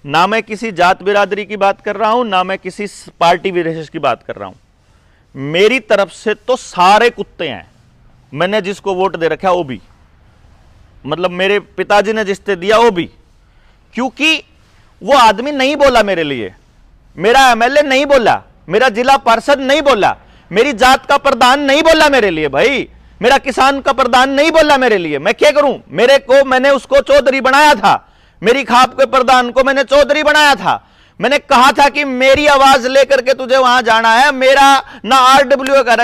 ना मैं किसी जात बिरादरी की बात कर रहा हूं, ना मैं किसी पार्टी विशेष की बात कर रहा हूं। मेरी तरफ से तो सारे कुत्ते हैं। मैंने जिसको वोट दे रखा है वो भी, मतलब मेरे पिताजी ने जिससे दिया वो भी, क्योंकि वो आदमी नहीं बोला मेरे लिए, मेरा एमएलए नहीं बोला, मेरा जिला पार्षद नहीं बोला, मेरी जात का प्रधान नहीं बोला मेरे लिए, भाई मेरा किसान का प्रधान नहीं बोला मेरे लिए। मैं क्या करूं? मैंने उसको चौधरी बनाया था, मेरी खाप के प्रधान को मैंने चौधरी बनाया था। मैंने कहा था कि मेरी आवाज लेकर के तुझे वहां जाना है। मेरा ना आरडब्ल्यू का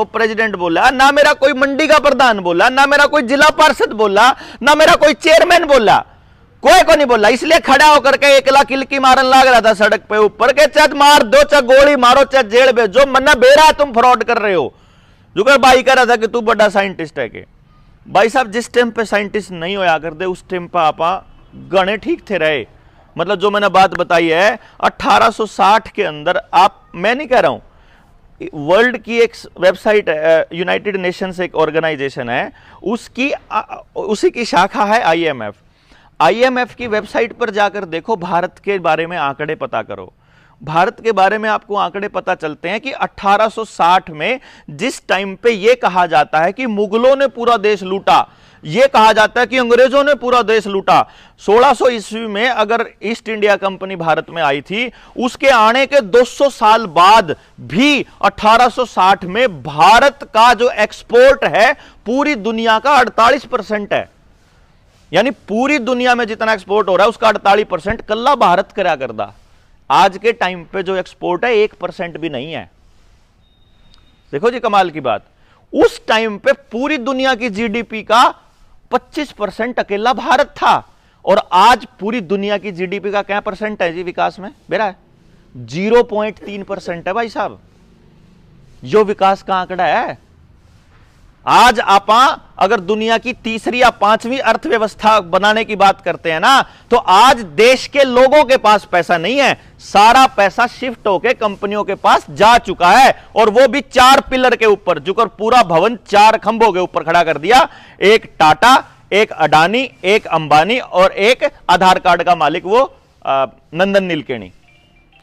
प्रेसिडेंट बोला, ना मेरा कोई मंडी का प्रधान बोला, ना मेरा कोई जिला पार्षद बोला, ना मेरा कोई चेयरमैन बोला, कोई को नहीं बोला। इसलिए खड़ा होकर के एकला किलकी मारन लग रहा था सड़क पे ऊपर के, चाहे मार दो, चाहे गोली मारो, चाहे जेल भेजो, मन्ना बेरा तुम फ्रॉड कर रहे हो। जुगर भाई कह रहा था कि तू बड़ा साइंटिस्ट है के। भाई साहब जिस टाइम पे साइंटिस्ट नहीं होया करते उस टाइम पे आपा गणे ठीक थे रहे। मतलब जो मैंने बात बताई है 1860 के अंदर, आप, मैं नहीं कह रहा हूं, वर्ल्ड की एक वेबसाइट है, यूनाइटेड नेशंस एक ऑर्गेनाइजेशन है, उसी की शाखा है आईएमएफ। आईएमएफ की वेबसाइट पर जाकर देखो, भारत के बारे में आंकड़े पता करो। भारत के बारे में आपको आंकड़े पता चलते हैं कि 1860 में जिस टाइम पे यह कहा जाता है कि मुगलों ने पूरा देश लूटा, यह कहा जाता है कि अंग्रेजों ने पूरा देश लूटा। 1600 ईस्वी में अगर ईस्ट इंडिया कंपनी भारत में आई थी, उसके आने के 200 साल बाद भी 1860 में भारत का जो एक्सपोर्ट है पूरी दुनिया का 48% है। यानी पूरी दुनिया में जितना एक्सपोर्ट हो रहा है उसका 48% कल्ला भारत करा करदा। आज के टाइम पे जो एक्सपोर्ट है 1% भी नहीं है। देखो जी कमाल की बात, उस टाइम पे पूरी दुनिया की जीडीपी का 25% अकेला भारत था, और आज पूरी दुनिया की जीडीपी का क्या परसेंट है जी विकास में? बेरा है 0.3% है भाई साहब। जो विकास का आंकड़ा है, आज आप अगर दुनिया की तीसरी या पांचवी अर्थव्यवस्था बनाने की बात करते हैं ना, तो आज देश के लोगों के पास पैसा नहीं है, सारा पैसा शिफ्ट होकर कंपनियों के पास जा चुका है, और वो भी 4 पिलर के ऊपर, जो पूरा भवन 4 खंभों के ऊपर खड़ा कर दिया। एक टाटा, एक अडानी, एक अंबानी, और एक आधार कार्ड का मालिक वो नंदन नीलकेणी,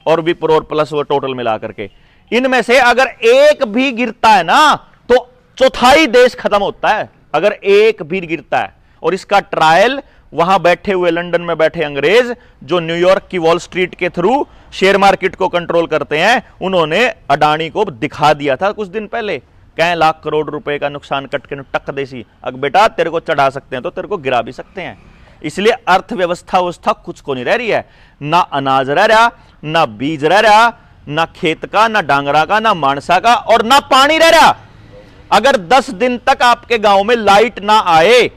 और विप्रो और प्लस वो टोटल मिला करके। इनमें से अगर एक भी गिरता है ना तो चौथाई देश खत्म होता है, अगर एक भी गिरता है। और इसका ट्रायल वहां बैठे हुए लंदन में बैठे अंग्रेज, जो न्यूयॉर्क की वॉल स्ट्रीट के थ्रू शेयर मार्केट को कंट्रोल करते हैं, उन्होंने अडानी को दिखा दिया था कुछ दिन पहले। कई लाख करोड़ रुपए का नुकसान कट के टक देसी, अगर बेटा तेरे को चढ़ा सकते हैं तो तेरे को गिरा भी सकते हैं। इसलिए अर्थव्यवस्था कुछ को नहीं रह रही है, ना अनाज रह रहा, ना बीज रह रहा, ना खेत का, ना डांगरा का, ना मानसा का, और ना पानी रह रहा। अगर 10 दिन तक आपके गांव में लाइट ना आए,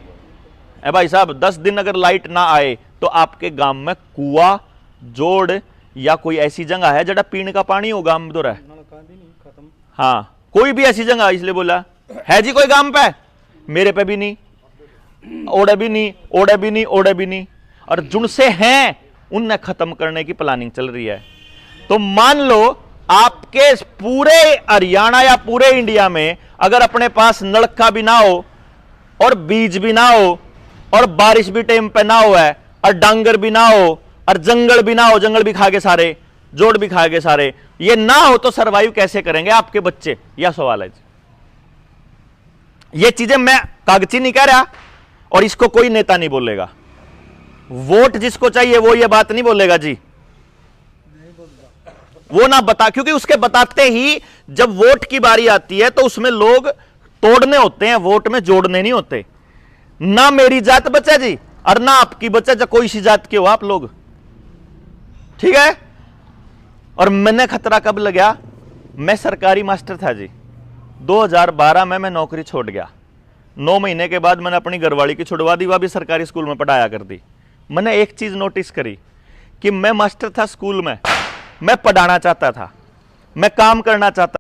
भाई साहब 10 दिन अगर लाइट ना आए, तो आपके गांव में कुआ, जोड़ या कोई ऐसी जगह है जड़ा पीने का पानी हो गांव में तो रहा? हाँ, कोई भी ऐसी जगह, इसलिए बोला है जी कोई गांव पे? मेरे पे भी नहीं, ओड़े भी नहीं, ओड़े भी नहीं, ओड़े भी नहीं। और जिनसे हैं उन्हें खत्म करने की प्लानिंग चल रही है। तो मान लो आपके पूरे हरियाणा या पूरे इंडिया में अगर अपने पास नलका भी ना हो, और बीज भी ना हो, और बारिश भी टाइम पे ना हो है, और डांगर भी ना हो, और जंगल भी ना हो, जंगल भी खा के सारे, जोड़ भी खा के सारे, ये ना हो तो सरवाइव कैसे करेंगे आपके बच्चे? यह सवाल है। ये चीजें मैं कागजी नहीं कह रहा, और इसको कोई नेता नहीं बोलेगा। वोट जिसको चाहिए वो ये बात नहीं बोलेगा जी, वो ना बता, क्योंकि उसके बताते ही जब वोट की बारी आती है तो उसमें लोग तोड़ने होते हैं, वोट में जोड़ने नहीं होते। ना मेरी जात बचा जी, और ना आपकी बचा, जो कोई सी जात के हो आप लोग, ठीक है। और मैंने खतरा कब लगा? मैं सरकारी मास्टर था जी, 2012 में मैं नौकरी छोड़ गया। 9 महीने के बाद मैंने अपनी घरवाली की छुड़वा दी, वह भी सरकारी स्कूल में पढ़ाया कर दी। मैंने एक चीज नोटिस करी कि मैं मास्टर था स्कूल में, मैं पढ़ाना चाहता था, मैं काम करना चाहता